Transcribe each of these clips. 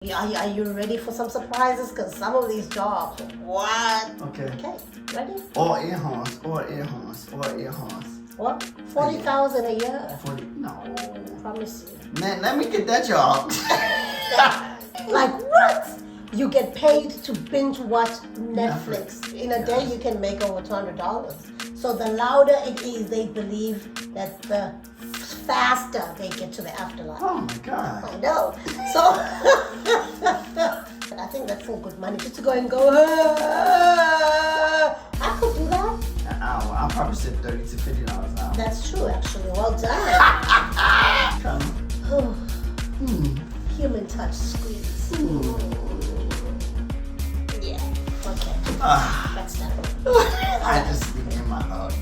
Are you ready for some surprises? Because some of these jobs, what? Okay. Okay, ready? Or air horns, or air horns, or air horns. What? 40,000 a year. 40, no. Promise you. Man, let me get that job. Like what? You get paid to binge watch Netflix. In a day, you can make over $200. So the louder it is, they believe that the faster they get to the afterlife. Oh my God. I know. So I think that's all good money. Just to go and go. I could do that. An hour. I'll probably say $30 to $50 an hour. That's true, actually. Well done. Human touch squeeze. Yeah. Okay. That's done. I just speak in my heart.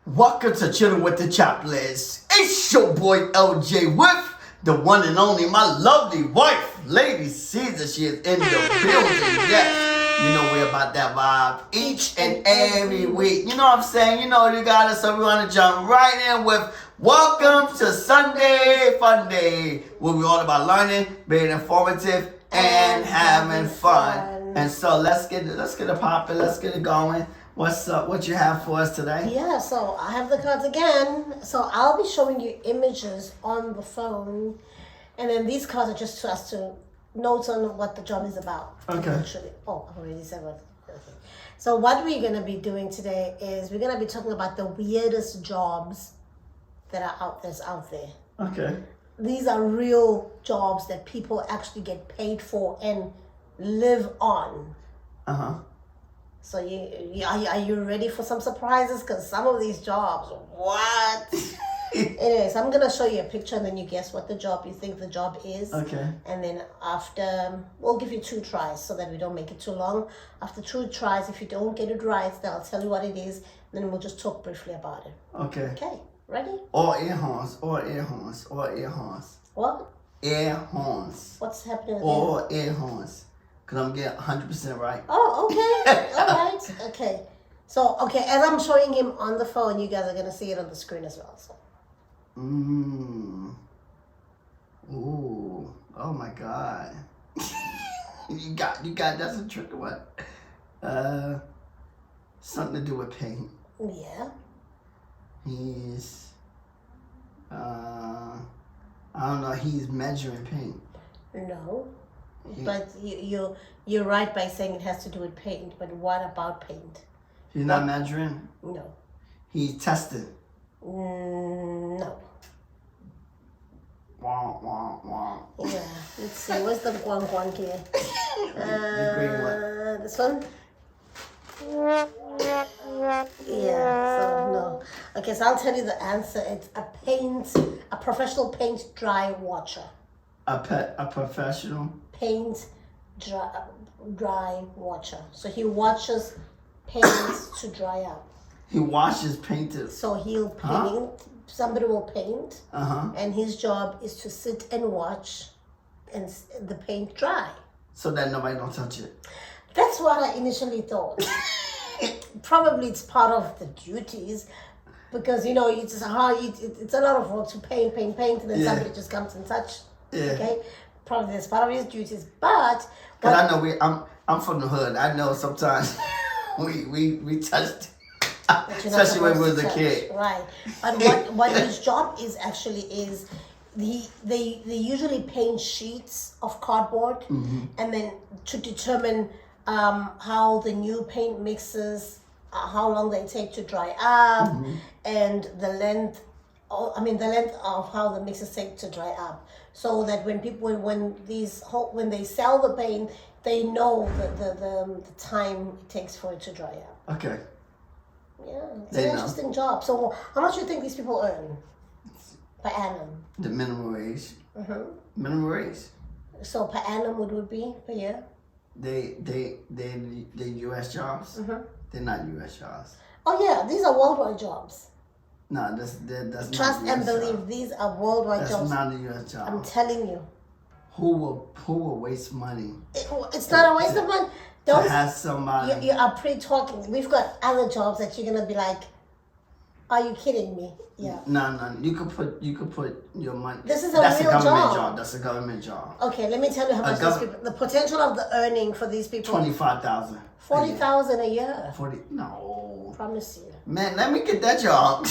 Welcome to Chilling with the Chaplins. It's your boy LJ with the one and only my lovely wife, Lady Caesar. She is in the building. Yes. You know we're about that vibe each and every week. You know what I'm saying? You know you got us, so we want to jump right in with welcome to Sunday Funday, where we're all about learning, being informative, and having fun. And so let's get it popping. Let's get it going. What's up? What you have for us today? Yeah, so I have the cards again. So I'll be showing you images on the phone, and then these cards are just to us to notes on what the job is about. Okay. Actually, I've already said what. Okay. So what we're gonna be doing today is we're gonna be talking about the weirdest jobs that are out there. Okay. These are real jobs that people actually get paid for and live on. So are you ready for some surprises? Because some of these jobs, what? Anyways, I'm gonna show you a picture and then you guess what the job you think the job is. Okay. And then after, we'll give you 2 tries so that we don't make it too long. After 2 tries, if you don't get it right, then I'll tell you what it is. And then we'll just talk briefly about it. Okay. Okay, ready? Or air horns, or air horns, or air horns. What? Air horns. What's happening with Or air horns. Because I'm getting 100% right. Oh, okay. All right. Okay. So, okay, as I'm showing him on the phone, you guys are going to see it on the screen as well. So. Ooh. Oh my God. you got that's a trick or what? Something to do with paint. Yeah. He's I don't know, he's measuring paint. No. But you're right by saying it has to do with paint, but what about paint? He's not measuring? No. He's testing. No. Wah, wah, wah. Yeah. Let's see. Where's the guan here? The green one. This one? Yeah, so no. Okay, so I'll tell you the answer. It's a professional paint dry watcher. A professional? Paint dry watcher. So he watches paints to dry up. He washes painted. So he'll paint, somebody will paint, and his job is to sit and watch and the paint dry. So that nobody don't touch it. That's what I initially thought. Probably it's part of the duties because, you know, it's a lot of work to paint, and then somebody just comes and touch. Yeah. Okay? Probably that's part of his duties. But Cause I know I'm from the hood. I know sometimes we touched, especially when we was a kid. Right. But what his job is actually is they usually paint sheets of cardboard and then to determine how the new paint mixes, how long they take to dry up, and the length of how the mixes take to dry up, so that when they sell the paint, they know the time it takes for it to dry up. Okay. Yeah, it's an interesting job. So how much do you think these people earn per annum? The minimum wage. Minimum wage. So per annum, what would be per year? They U.S. jobs. They're not U.S. jobs. Oh yeah, these are worldwide jobs. No, that's Trust not and believe, job. these are worldwide jobs. That's not a U.S. job. I'm telling you. Who will waste money? It's not a waste of money. To have somebody. You are pre-talking. We've got other jobs that you're gonna be like, Are you kidding me? Yeah. No. You could put your money. This is a That's real a government job. job. That's a government job. Okay, let me tell you how much these people. The potential of the earning for these people. 25,000. 40,000 a year. 40. No. Promise you. Man, let me get that job.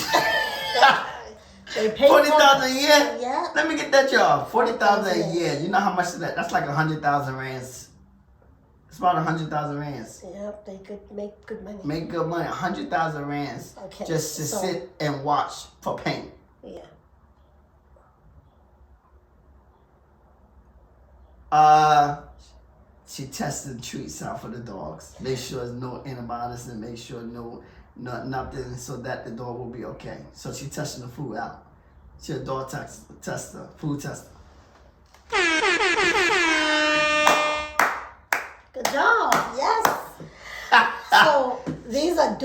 They pay 40,000 a year. Yeah. Let me get that job. 40,000 a year. You know how much is that? That's like 100,000 rands. It's about 100,000 rands. Yep, they could make good money. Make good money. 100,000 rands. Okay, Just to sit and watch for paint. Yeah. She tested treats out for the dogs. Make sure there's no antibiotics and make sure nothing so that the dog will be okay. So she testing the food out. She's a dog tester, food tester. Good job. Yes. So these are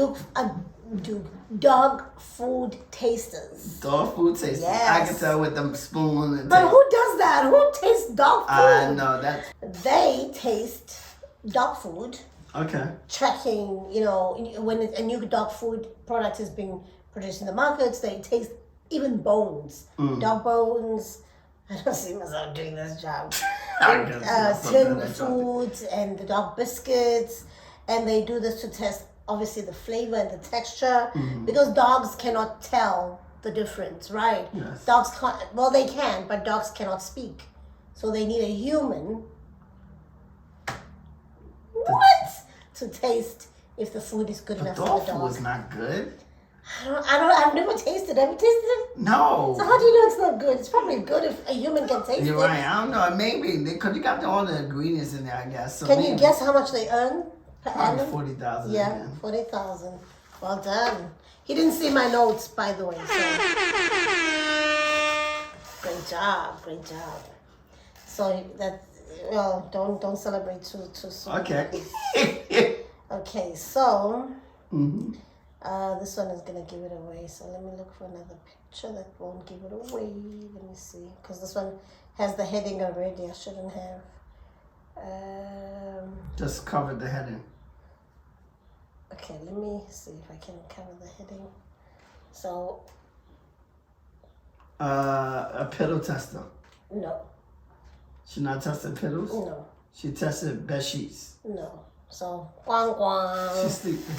dog food tasters. Dog food tasters. Yes. I can tell with the spoon and But who does that? Who tastes dog food? I know that. They taste dog food. Okay. Checking, when a new dog food product is being produced in the markets, they taste even bones, dog bones. I don't see myself doing this job. Tin foods and the dog biscuits, and they do this to test obviously the flavor and the texture because dogs cannot tell the difference, right? Yes. Dogs can't. Well, they can, but dogs cannot speak, so they need a human. What? To taste if the food is good enough for Dog the dog. food is not good. I've never tasted it. Have you tasted it? No. So how do you know it's not good? It's probably good if a human can taste You're it. right. I don't know. Maybe because you got all the ingredients in there. I guess. So Can maybe you guess how much they earn per probably annum? 40,000. Yeah, 40,000. Well done. He didn't see my notes, by the way. So great job. So don't celebrate too soon. Okay. Okay, so this one is gonna give it away. So let me look for another picture that won't give it away. Let me see, because this one has the heading already. I shouldn't have. Just covered the heading. Okay, let me see if I can cover the heading. So. A pillow tester. No. She not testing pillows? No. She tested bed sheets. No. So, quang. She's sleeping.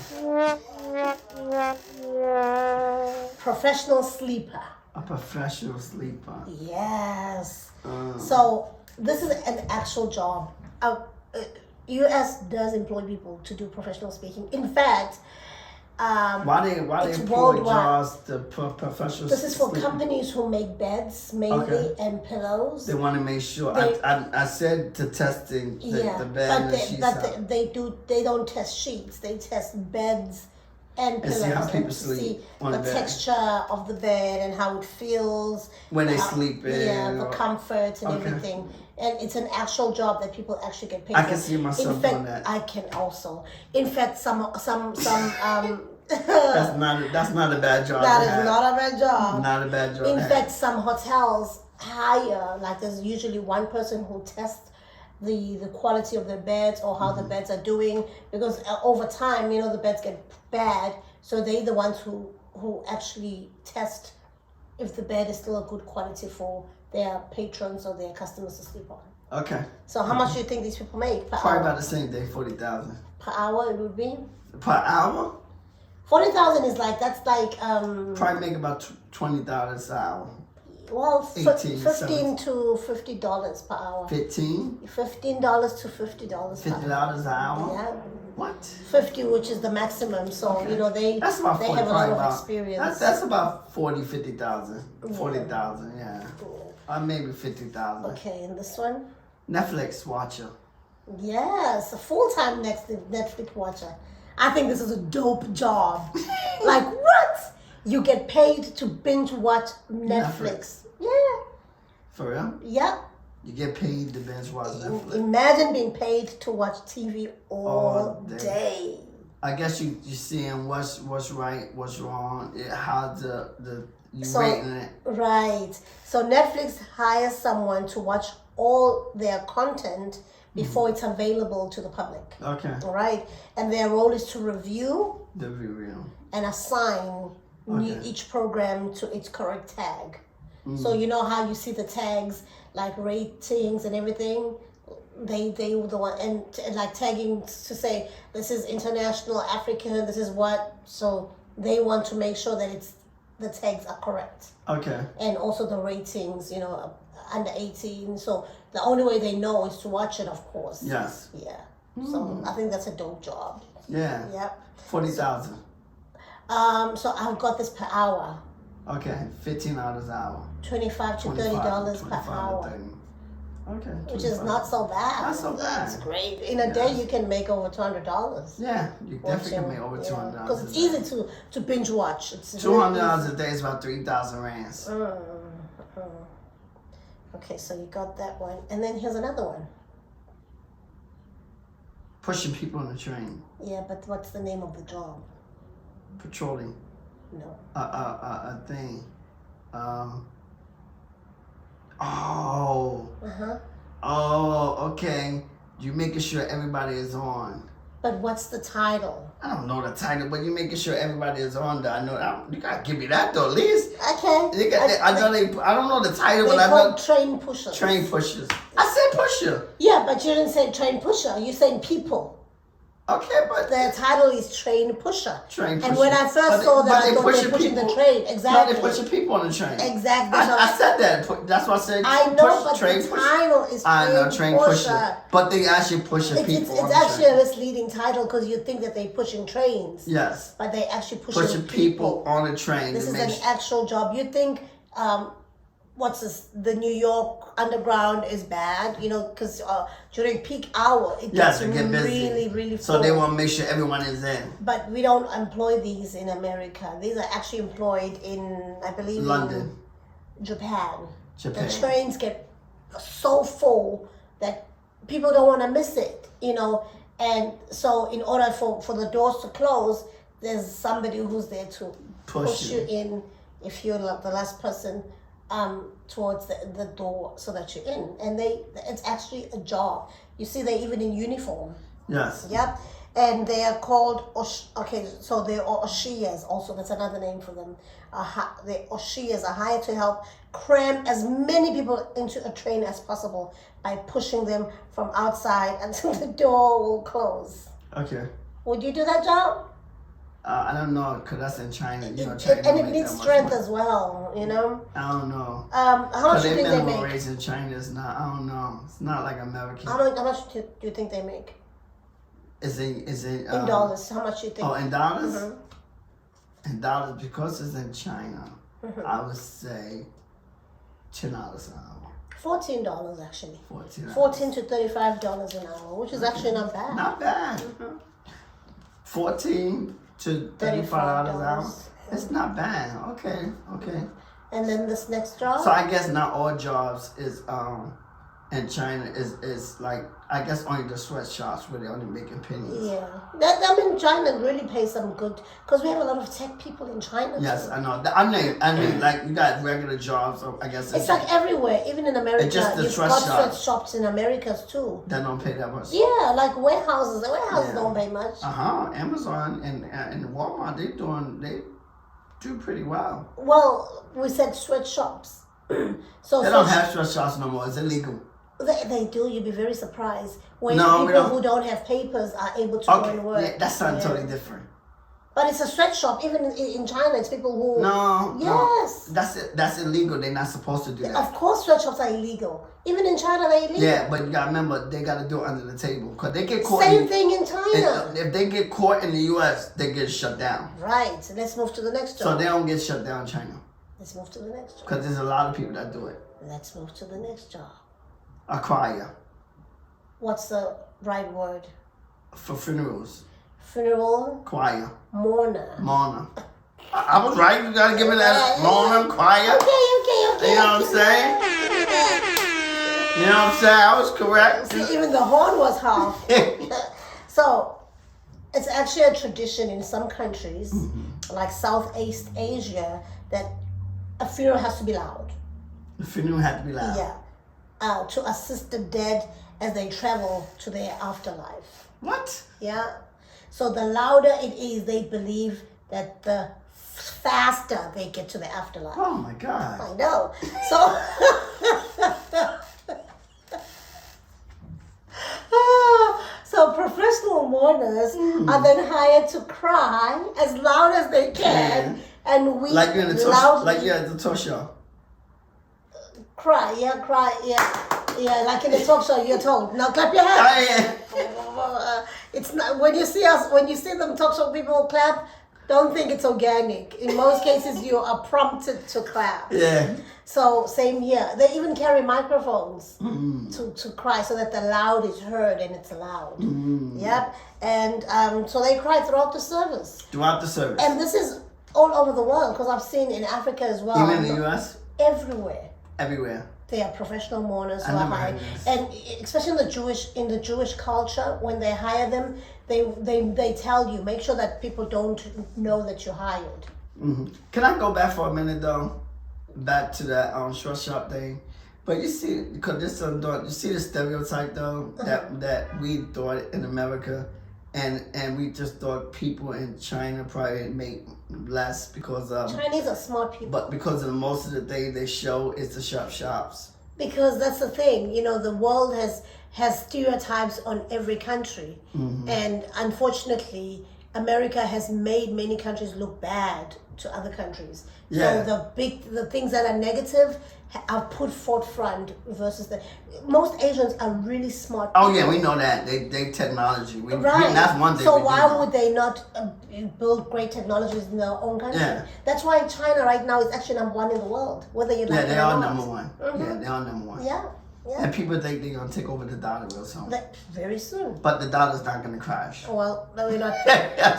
Professional sleeper. A professional sleeper. Yes. So, this is an actual job. US does employ people to do professional speaking. In fact, why they employ jobs the professional? This is for sleeping? companies who make beds mainly and pillows. They want to make sure. I said to testing the bed and the sheets out. They don't test sheets. They test beds and pillows. See how people sleep see on the the bed. texture of the bed and how it feels When they sleep in. Yeah, the or- comfort and everything. And it's an actual job that people actually get paid I for. can see myself in fact, doing that. I can also. In fact, some That's not a bad job. that to is have. not a bad job. Not a bad job. In to have. fact, some hotels hire, like there's usually one person who tests the quality of the beds or how the beds are doing, because over time, the beds get bad. So they're the ones who actually test if the bed is still a good quality for their patrons or their customers to sleep on. Okay. So how much do you think these people make per Probably hour? about the same thing, 40,000 Per hour it would be? per hour. 40,000 is that's like Probably make about 20,000 an hour. well 18, 15 to $50 per hour. 15, $15 to $50 per $50 hour. an hour. Yeah. What? 50, which is the maximum. So they That's about they 40. have a lot Probably of about, experience. that's about 50,000. 40,000, yeah. Or maybe 50,000. Okay, and this one? Netflix watcher. Yes, a full-time Netflix watcher. I think this is a dope job. Like what? You get paid to binge watch Netflix. Yeah. For real? Yep. You get paid to binge watch Netflix. Imagine being paid to watch TV all day. I guess you seeing what's right, what's wrong, how you So, rating it. right. So Netflix hires someone to watch all their content before it's available to the public. Okay. All right. And their role is to review The real. and assign each program to its correct tag. So you know how you see the tags like ratings and everything. They were the one and like tagging to say this is international African. This is what. So they want to make sure that the tags are correct. Okay. And also the ratings, under 18. So the only way they know is to watch it, of course. Yes. Yeah. So I think that's a dope job. Yeah. Yep. 40,000. So I've got this per hour. Okay, $15 an hour. $25 to $30 per hour. Okay. Which is not so bad. Not so bad. That's great. In a day, you can make over $200. Yeah, you definitely can make over $200. Because it's easy to binge watch. It's $200 a day is about 3,000 rands. Okay, so you got that one. And then here's another one. Pushing people on the train. Yeah, but what's the name of the job? Patrolling. No. A thing. Okay. You making sure everybody is on. But what's the title? I don't know the title, but you making sure everybody is on. I know. You gotta give me that though, at least. Okay. I don't know the title, but I know. know. Train pushers. Train pushers. I said pusher. Yeah, but you didn't say train pusher. You saying people. Okay, but the title is train pusher. Train pusher. And when I first saw that, I thought they pushing the train. Exactly. No, they pushing people on the train. Exactly. I said that. That's why I said. I know, but the title is train pusher. But they actually pushing people. It's actually a misleading title because you think that they're pushing trains. Yes. But they actually pushing people on the train. This is an actual job. You think the New York Underground is bad, because during peak hour it gets really, really full. So they want to make sure everyone is in. But we don't employ these in America. These are actually employed in, I believe, London, Japan. The trains get so full that people don't want to miss it, And so in order for the doors to close, there's somebody who's there to push you in if you're the last person towards the door so that you're in. And it's actually a job. You see, they're even in uniform. Yes. Yep. And they are called, so they're Oshiyas also. That's another name for them. The Oshiyas are hired to help cram as many people into a train as possible by pushing them from outside until the door will close. Okay. Would you do that job? I don't know, because that's in China. And it needs strength as well, I don't know. How much do you think they make? Wage in China is not, I don't know. It's not like American. How much do you think they make? Is it in dollars? How much do you think? Oh, in dollars? Mm-hmm. In dollars, because it's in China, I would say $10 an hour. $14 actually. $14 to $35 an hour, which is actually not bad. Not bad. $14 to $35 an hour. It's not bad. Okay. And then this next job? So I guess not all jobs is in China is like, I guess only the sweatshops where they're only making pennies. Yeah. China really pays some good, because we have a lot of tech people in China. Yes, too. I know. I mean, like, you got regular jobs, so I guess it's like everywhere, even in America. It's just the you've got sweatshops in America too. That don't pay that much. Yeah, like warehouses. The warehouses don't pay much. Amazon and Walmart, they do pretty well. Well, we said sweatshops. So they don't have sweatshops no more. It's illegal. They do. You'd be very surprised when people who don't have papers are able to go and work. Yeah, that's something totally different. But it's a sweatshop. Even in China, it's people who. No. That's illegal. They're not supposed to do that. Of course, sweatshops are illegal. Even in China, they're illegal. Yeah, but you gotta remember, they gotta do it under the table, because they get caught. Same thing in China. If they get caught in the U.S., they get shut down. Right. So let's move to the next job. So they don't get shut down in China. Let's move to the next job. Because there's a lot of people that do it. Let's move to the next job. A crier. What's the right word? For funerals. Funeral. Choir. Mourner. I was right. You gotta give me that mourner, choir. Okay. You know what I'm saying? I was correct. See, even the horn was half. So, it's actually a tradition in some countries, like Southeast Asia, that a funeral has to be loud. The funeral had to be loud. Yeah. To assist the dead as they travel to their afterlife. What? Yeah. So the louder it is, they believe that the faster they get to the afterlife. Oh my God. I know. So, so professional mourners are then hired to cry as loud as they can, and we like you're in the talk, loudly like you're at the talk show. cry, like in the talk show. You're told now clap your hands. It's not when you see them talk show people clap. Don't think it's organic. In most cases, you are prompted to clap. Yeah. So same here. They even carry microphones to cry so that the loud is heard and it's loud. Yep. And so they cry throughout the service. Throughout the service. And this is all over the world because I've seen in Africa as well. Even in the U.S. Everywhere. Everywhere. They are professional mourners who I are never hired, heard this. and especially in the Jewish culture, when they hire them, they tell you make sure that people don't know that you're hired. Can I go back for a minute though? Back to that short shop thing. But you see, because this you see the stereotype though that we thought in America, and we just thought people in China probably make less because Chinese are smart people. But because of most of the thing they show is the shops. Because that's the thing, the world has stereotypes on every country, and unfortunately, America has made many countries look bad to other countries. Yeah. So the things that are negative are put forefront versus most Asians are really smart people. Oh yeah, we know that they technology. Right. That's one thing. So we why do. would they not build great technologies in their own country? Yeah. That's why China right now is actually number one in the world, whether you like it or they are not. number one. Yeah, they are number one. Yeah. And people think they're gonna take over the dollar real soon. Very soon. But the dollar's not gonna crash. Well, no, we're not.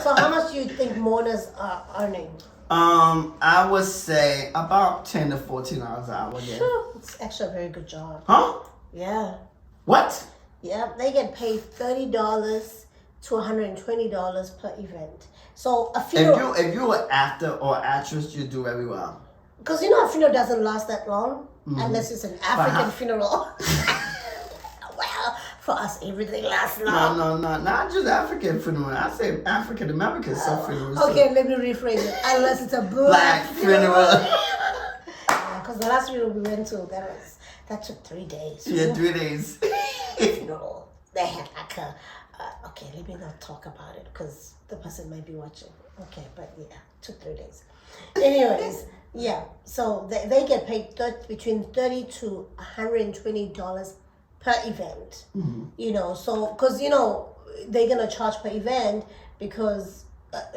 So how much do you think mourners are earning? I would say about $10 to $14 an hour. Yeah. Sure. It's actually a very good job. Huh? Yeah. What? Yeah, they get paid $30 to $120 per event. So a funeral. If you're an actor or actress, you do very well. Because a funeral doesn't last that long unless it's an African funeral. Well, for us, everything lasts long. No, not just African funeral. I say African American funerals. Okay, let me rephrase it. Unless it's a black funeral. Because the last funeral we went to, that took 3 days. Yeah, 3 days. Funeral. They had like a. Okay, let me not talk about it because the person might be watching. Okay, but yeah, took 3 days. Anyways, yeah. So they get paid between $30 to $120 per event. So because they're gonna charge per event because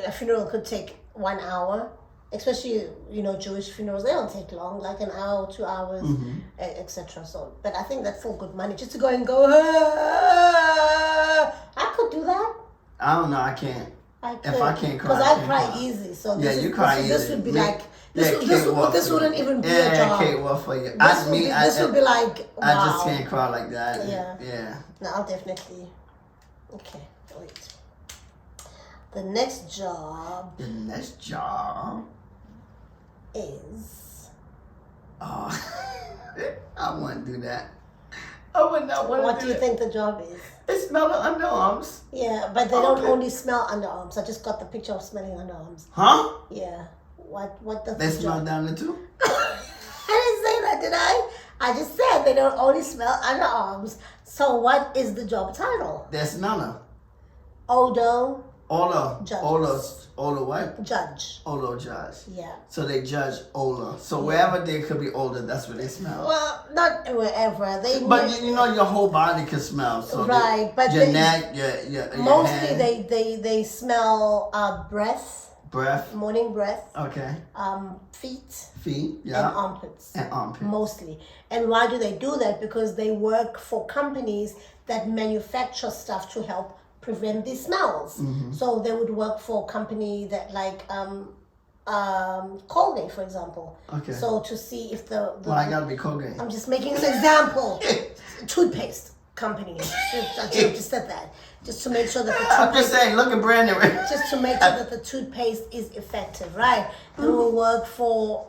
a funeral could take 1 hour. Especially, Jewish funerals, they don't take long, like an hour, 2 hours, etc. So, but I think that's still good money just to go and go. I could do that. I don't know. I can't. I could. If I can't cry, because I cry easy. So you cry easy. This would be like this wouldn't even be a job. Can't work for you. This would be like wow. I just can't cry like that. Yeah. No, I'll definitely. Okay, wait. The next job is. Oh, I wouldn't do that. I would not want to do What do you think the job is? It smells like underarms. Yeah, but they don't only smell underarms. I just got the picture of smelling underarms. Huh? Yeah. What does they the smell job? down there too? I didn't say that, did I? I just said they don't only smell underarms. So what is the job title? They smell them. Odor Judge. Odor what? Judge. Odor Judge. Yeah. So they judge odor. So wherever they could be odor, that's what they smell. Well, not wherever. But your whole body can smell. So right, but your neck, your mostly hand. they smell breath. Morning breath. Okay. Feet. Yeah. And armpits. And Mostly. And why do they do that? Because they work for companies that manufacture stuff to help prevent these smells. So they would work for a company that like Colgate, for example. Okay. So to see if the I gotta be Colgate. I'm just making an example. Toothpaste company. I just said that. Just to make sure that the toothpaste, I'm just saying, look at Brandon. just to make sure that the toothpaste is effective, right? It will work for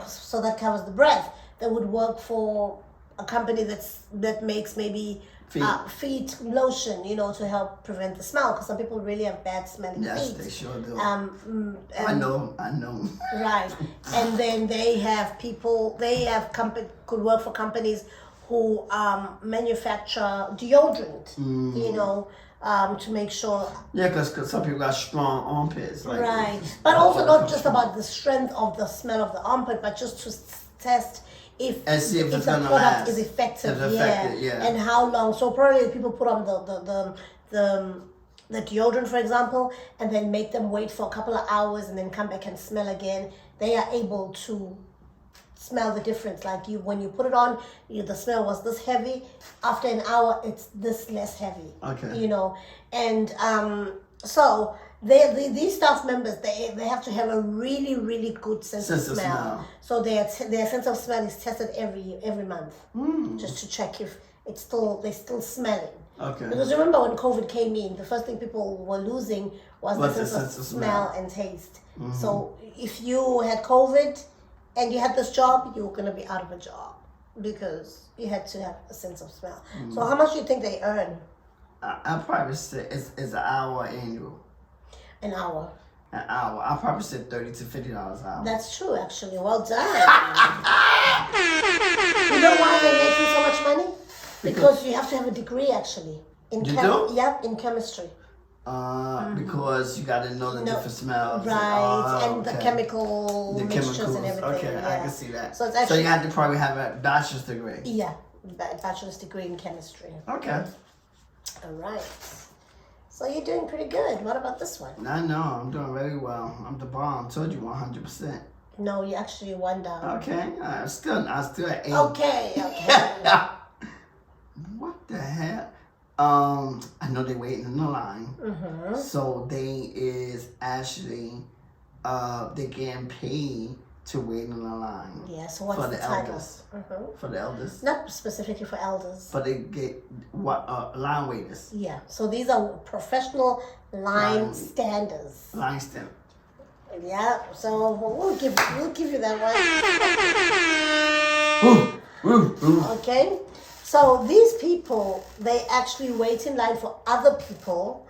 so that covers the breath. That would work for a company that makes maybe feet lotion, to help prevent the smell, because some people really have bad smelling feet. Yes, they sure do. I know. Right. And then they have could work for companies who manufacture deodorant, to make sure. Yeah, because some people got strong armpits. Like, right. But also not just about the strength of the smell of the armpit, but just to test if the product is effective. And how long. So probably people put on the deodorant, for example, and then make them wait for a couple of hours and then come back and smell again. They are able to smell the difference. Like when you put it on, the smell was this heavy. After an hour, it's this less heavy. Okay. And so these staff members, they have to have a really, really good sense of smell. So their sense of smell is tested every month, just to check if they're still smelling. Okay. Because remember when COVID came in, the first thing people were losing was the sense of smell and taste. Mm-hmm. So if you had COVID and you had this job, you were going to be out of a job because you had to have a sense of smell. Mm-hmm. So how much do you think they earn? I'll probably say it's an hour annual. An hour. I'll probably say $30 to $50 an hour. That's true, actually. Well done. You know why they're making so much money? Because you have to have a degree, actually. You do? Yep, in chemistry. Because you got to know the different smells. Right, and the chemical mixtures and everything. Okay, yeah. I can see that. So, it's actually, so you have to probably have a bachelor's degree. Yeah, bachelor's degree in chemistry. Okay. All right. So you're doing pretty good. What about this one? I know, I'm doing very well. I'm the bomb. Told you 100%. No, you actually won down. Okay, I'm still at 8. Okay. What the hell? I know they're waiting in the line. Mm-hmm. So they is actually, they getting paid to wait in the line. Yeah, so what's for the elders. title? For the elders. Not specifically for elders. But they get line waiters. Yeah, so these are professional line standers. Line stand. Yeah, so we'll give you that one. Okay, so these people, they actually wait in line for other people.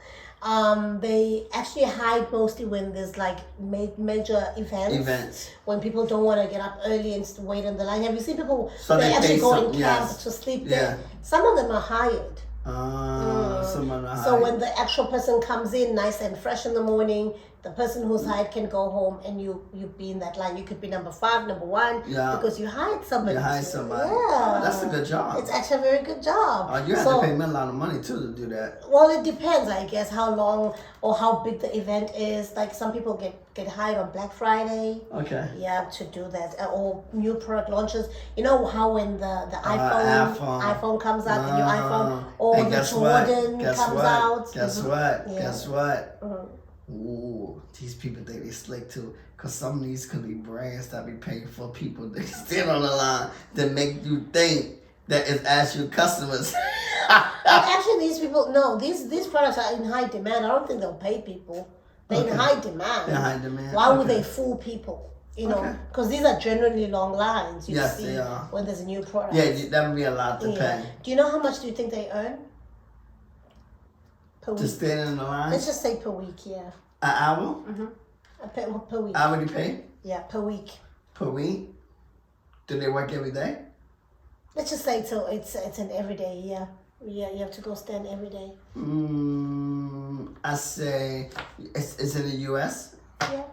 They actually hide mostly when there's like major events. When people don't want to get up early and wait in the line. Have you seen people? So they actually go in cabs to sleep there. Some of them are hired. So when the actual person comes in nice and fresh in the morning, the person who's hired can go home and you be in that line. You could be number 5, number 1, because you hired somebody. You hired somebody. Yeah. Oh, that's a good job. It's actually a very good job. You have to pay me a lot of money too to do that. Well, it depends, I guess, how long or how big the event is. Like some people get hired on Black Friday. Okay. Yeah, to do that. Or new product launches. You know how when the iPhone comes out, the new iPhone, or the Jordan comes out. Guess what? Guess what? Ooh, these people think they slick too. Because some of these could be brands that be paying for people to stand on the line that make you think that it's actual customers. Actually, these people, no, these products are in high demand. I don't think they'll pay people. They're in high demand. They're high demand. Why would they fool people? Because these are generally long lines. You see they are. When there's a new product. Yeah, that would be a lot to pay. Do you know how much do you think they earn? Per week. To stand in the line? Let's just say per week, yeah. An hour? Mm-hmm. Per week. Hourly pay? Yeah, per week. Per week? Do they work every day? Let's just say it's an everyday, yeah. Yeah, you have to go stand every day. I say, it's in the U.S.? Yeah.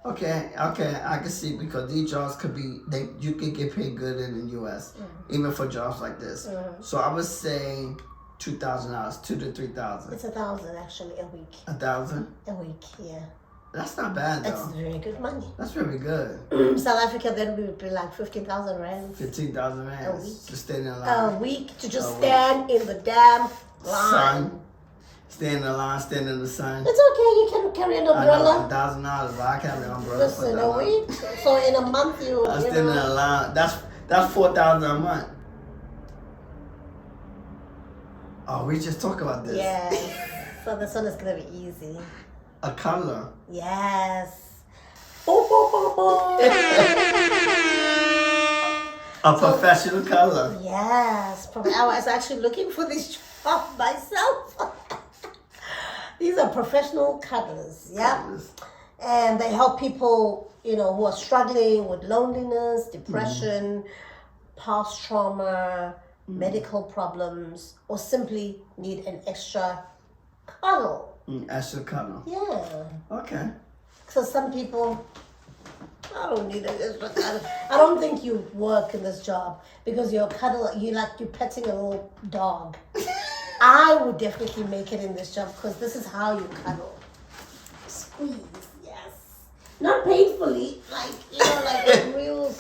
Okay, I can see because these jobs could be, you can get paid good in the U.S., even for jobs like this. So I would say $2,000, $2,000 to $3,000. It's $1,000 actually a week. 1,000? A week, yeah. That's not bad though. That's very good money. That's really good. South Africa then would be like 15,000 rands. 15,000 rands. A week. To stand in line. A week to just stand in the damn line. Sun. Stand in the line, stand in the sun. It's okay, you can carry an umbrella. $1,000, but I carry an umbrella. Just in a week. So in a month you. I stand in the line. That's $4,000 a month. Oh, we just talk about this. Yes. So this one is gonna be easy. A Cuddler. Yes. Boop, boop, boop, boop. A professional cuddler. Yes, I was actually looking for this job myself. These are professional cuddlers, yeah? And they help people, who are struggling with loneliness, depression, past trauma, medical problems, or simply need an extra cuddle. Extra cuddle. Yeah. Okay. So some people, I don't need an extra cuddle. I don't think you work in this job because you're you're petting a little dog. I would definitely make it in this job because this is how you cuddle. Squeeze, yes. Not painfully, like a real,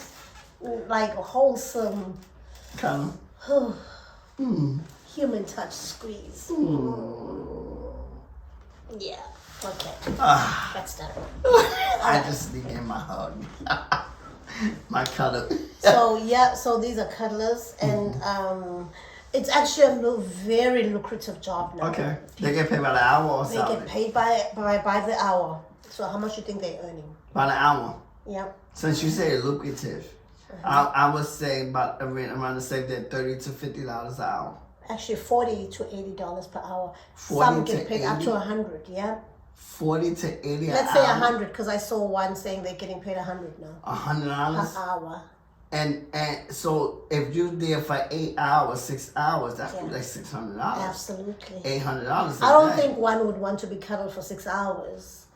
wholesome Cuddle. human touch squeeze. Yeah. Okay. That's done. I just need my hug. My cuddle. So these are cuddlers, and it's actually a very lucrative job now. Okay. They get paid by the hour or They something? get paid by the hour. So how much do you think they're earning? By the hour. Yeah. Since you say lucrative, I would say about around the same day, $30 to $50 an hour. Actually, $40 to $80 per hour. 40 Some to get paid up 80? to 100. Yeah. 40 to 80 an Let's say hour. 100 because I saw one saying they're getting paid 100 now. $100. Per hour. And so if you're there for 8 hours, 6 hours, that's like $600. Absolutely. $800. I don't think one would want to be cuddled for 6 hours,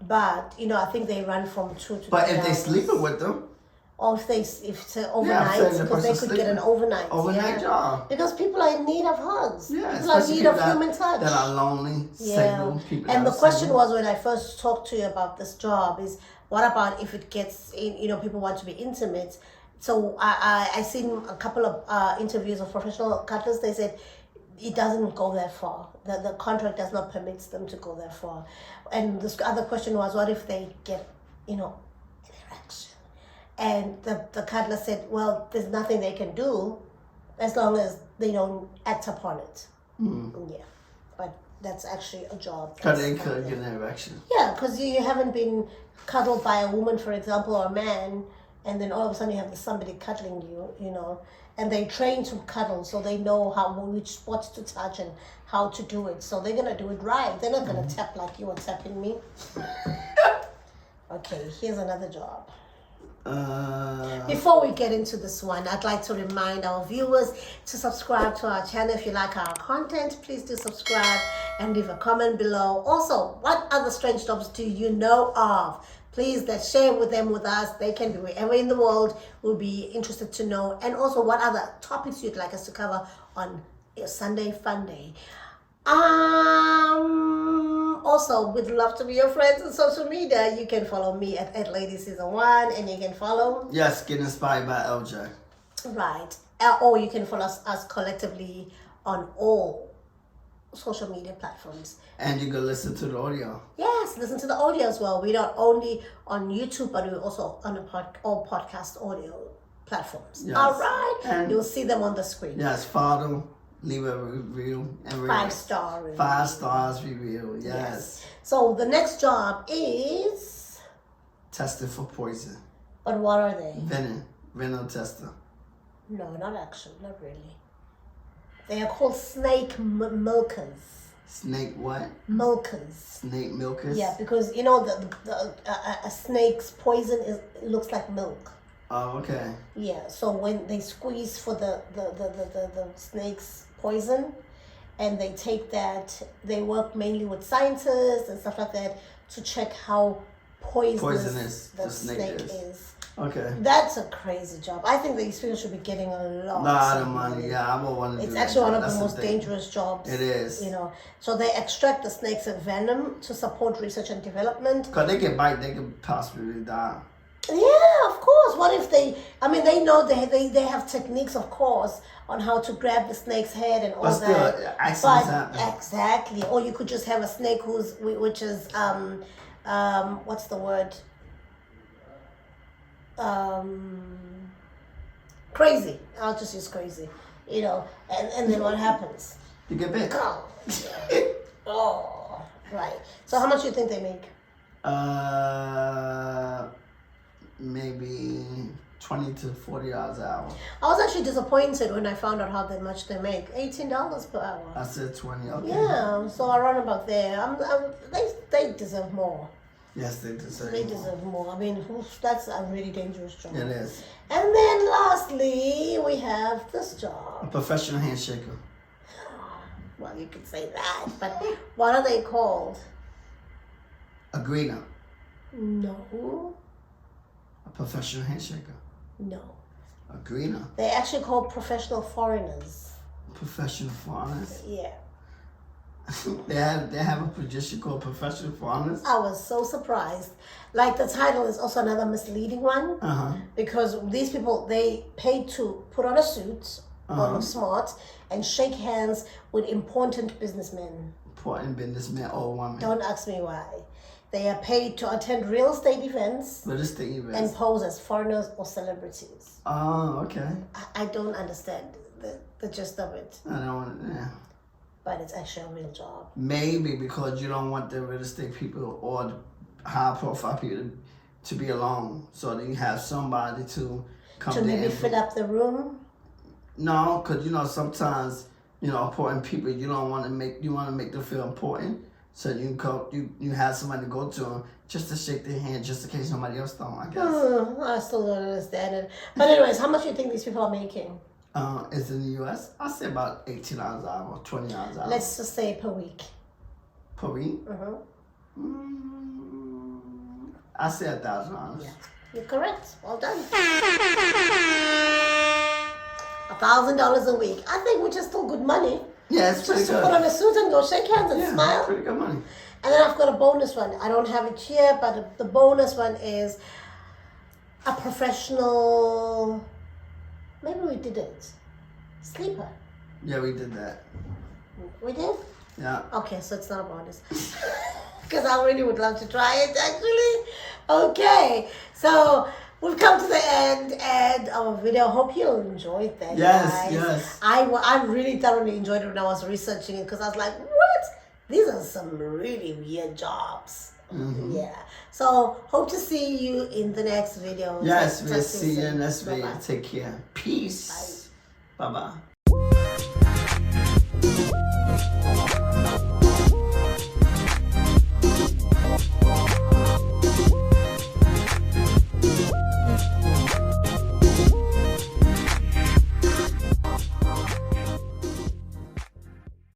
but I think they run from 2 to 3 But if hours. they sleeping with them, or if it's an I'm overnight, saying the because they person could get an overnight job. Because people are in need of hugs. Yeah, people are in especially need of people human touch. that are lonely, single people. And that the are question single. was when I first talked to you about this job is, what about if it gets in? People want to be intimate. So I seen a couple of interviews of professional cuddlers. They said it doesn't go that far. The contract does not permit them to go that far. And this other question was, what if they get an erection? And the cuddler said, well, there's nothing they can do as long as they don't act upon it. Yeah, but that's actually a job. Because they could get an erection. Yeah, because you haven't been cuddled by a woman, for example, or a man, and then all of a sudden you have somebody cuddling you, and they train to cuddle, so they know which spots to touch and how to do it. So they're gonna do it right. They're not gonna tap like you were tapping me. Okay, here's another job. Before we get into this one, I'd like to remind our viewers to subscribe to our channel. If you like our content, please do subscribe and leave a comment below. Also, what other strange jobs do you know of? Please share with us. They can be wherever in the world. We'll be interested to know. And also, what other topics you'd like us to cover on Sunday Funday. Also, we'd love to be your friends on social media. You can follow me at @LadySeason1, and you can follow. Yes, get inspired by LJ. Right. Or you can follow us collectively on all social media platforms. And you can listen to the audio. Yes, listen to the audio as well. We're not only on YouTube, but we're also on all podcast audio platforms. Yes. All right. And you'll see them on the screen. Yes, follow, leave a review, and 5-star review. 5 stars review. Yes. So the next job is. Tested for poison. But what are they? Venom tester. No, not actually, not really. They are called snake milkers. Snake what? Milkers. Snake milkers? Yeah, because a snake's poison looks like milk. Oh, okay. Yeah, so when they squeeze for the snake's poison, and they take that, they work mainly with scientists and stuff like that to check how poisonous the snake is. Okay. That's a crazy job. I think the experience should be getting a lot of money. Yeah, I would want to do It's that actually one job. of the That's most dangerous jobs. It is. So they extract the snake's venom to support research and development. Because they can bite, they can possibly die. Yeah, of course. What if they know they have techniques, of course, on how to grab the snake's head and all But still, that. accidents happen. Exactly. Or you could just have a snake which is what's the word? Crazy. I'll just use crazy. And then what happens? You get bit. Oh, right. So how much do you think they make? Maybe 20 to $40 an hour. I was actually disappointed when I found out how much they make. $18 per hour. I said 20. Okay. Yeah, so around about there. They deserve more. Yes, they deserve. They deserve more. I mean, that's a really dangerous job. It is. And then lastly, we have this A job. professional handshaker. Well, you could say that, but what are they called? A greeter. No. A professional handshaker. No. A greeter. They're actually called professional foreigners. Professional foreigners. Yeah. They have a position called professional foreigners. I was so surprised. Like the title is also another misleading one because these people, they pay to put on a suit or look smart and shake hands with important businessmen. Important businessmen or women. Don't ask me why. They are paid to attend real estate events Real estate events. and pose as foreigners or celebrities. Oh, okay. I don't understand the gist of it, I don't. Yeah. but it's actually a real job. Maybe because you don't want the real estate people or the high profile people to be alone, so that you have somebody to come To there maybe and fill up the room. No, because sometimes important people you want to make them feel important, so you have somebody to go to them just to shake their hand, just in case somebody else don't. I guess. I still don't understand it. But anyways, how much do you think these people are making? It's in the U.S. I say about $18 an hour, $20 an hour. Let's just say per week. Per week. I say $1,000. Yeah, you're correct. Well done. $1,000 a week. I think which is still good money. Yeah, it's pretty Just to good. put on a suit and go shake hands and Yeah, smile. pretty good money. And then I've got a bonus one. I don't have it here, but the bonus one is a professional. Maybe we did it. Sleeper. Yeah, we did that. We did? Yeah. Okay, so it's not a bonus. Because I really would love to try it, actually. Okay, so we've come to the end of our video. Hope you enjoyed that, Yes, guys. yes. I really thoroughly enjoyed it when I was researching it because I was like, what? These are some really weird jobs. Yeah. So, hope to see you in the next video. Yes, Talk we'll to see you in soon. the next video. Bye-bye. Take care. Peace. Bye-bye.